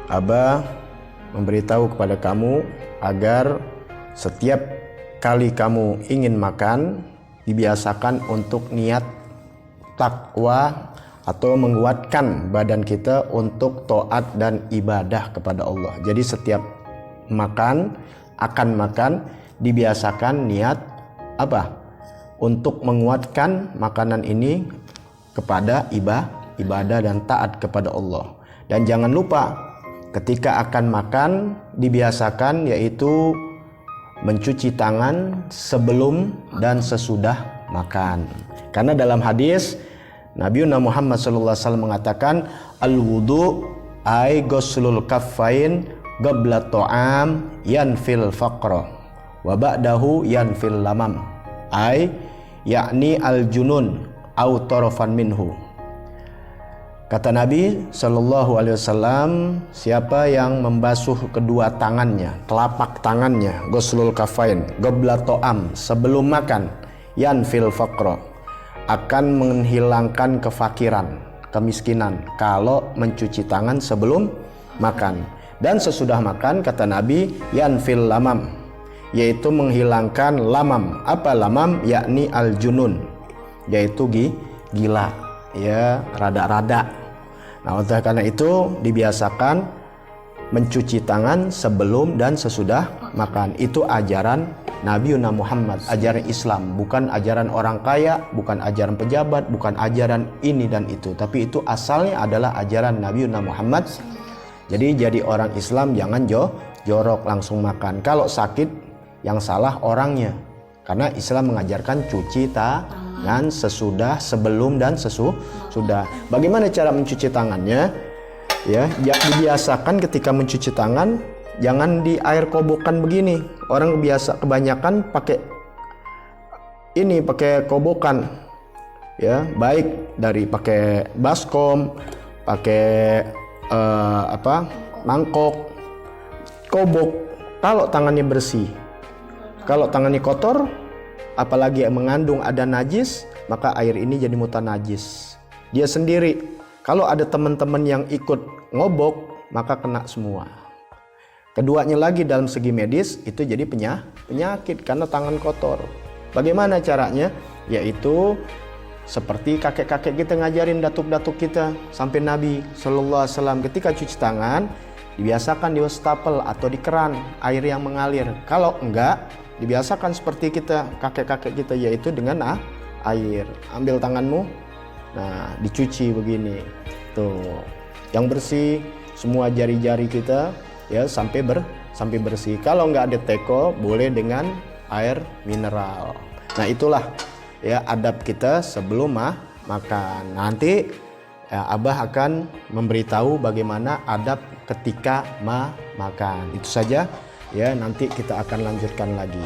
Abah memberitahu kepada kamu agar setiap kali kamu ingin makan, dibiasakan untuk niat takwa atau menguatkan badan kita untuk taat dan ibadah kepada Allah. Jadi setiap akan makan dibiasakan niat apa? Untuk menguatkan makanan ini kepada ibadah dan taat kepada Allah. Dan jangan lupa ketika akan makan dibiasakan yaitu mencuci tangan sebelum dan sesudah makan. Karena dalam hadis Nabi Muhammad SAW mengatakan al-wudu ay ghuslul kaffain qabla ta'am yanfil faqra wa ba'dahu yanfil lamam ay yakni al-junun au tarafan minhu. Kata Nabi SAW, siapa yang membasuh kedua tangannya, telapak tangannya, ghuslul kafain, qabla ta'am, sebelum makan, yanfil faqra, akan menghilangkan kefakiran, kemiskinan, kalau mencuci tangan sebelum makan. Dan sesudah makan, kata Nabi, yanfil lamam, yaitu menghilangkan lamam. Apa lamam? Yakni al-junun, yaitu gila, ya, rada-rada. Nah, oleh karena itu dibiasakan mencuci tangan sebelum dan sesudah makan. Itu ajaran Nabi Muhammad, ajaran Islam, bukan ajaran orang kaya, bukan ajaran pejabat, bukan ajaran ini dan itu, tapi itu asalnya adalah ajaran Nabi Muhammad. Jadi orang Islam jangan jorok langsung makan. Kalau sakit yang salah orangnya, karena Islam mengajarkan cuci tangan sesudah, sebelum dan sesudah. Bagaimana cara mencuci tangannya? Ya, dibiasakan ketika mencuci tangan jangan di air kobokan begini. Orang kebanyakan pakai kobokan. Ya, baik dari pakai baskom, pakai mangkok, kobok. Kalau tangannya bersih, kalau tangannya kotor, apalagi yang mengandung ada najis, maka air ini jadi mutanajis. Dia sendiri. Kalau ada teman-teman yang ikut ngobok, maka kena semua. Keduanya lagi dalam segi medis, itu jadi penyakit karena tangan kotor. Bagaimana caranya? Yaitu seperti kakek-kakek kita ngajarin datuk-datuk kita sampai Nabi SAW ketika cuci tangan, dibiasakan di wastafel atau di keran air yang mengalir. Kalau enggak, dibiasakan seperti kita, kakek-kakek kita, yaitu dengan air. Ambil tanganmu, nah dicuci begini, tuh, yang bersih semua jari-jari kita, ya, sampai bersih. Kalau nggak ada teko, boleh dengan air mineral. Nah itulah ya adab kita sebelum makan. Nanti ya, Abah akan memberitahu bagaimana adab ketika makan. Itu saja. Ya, nanti kita akan lanjutkan lagi.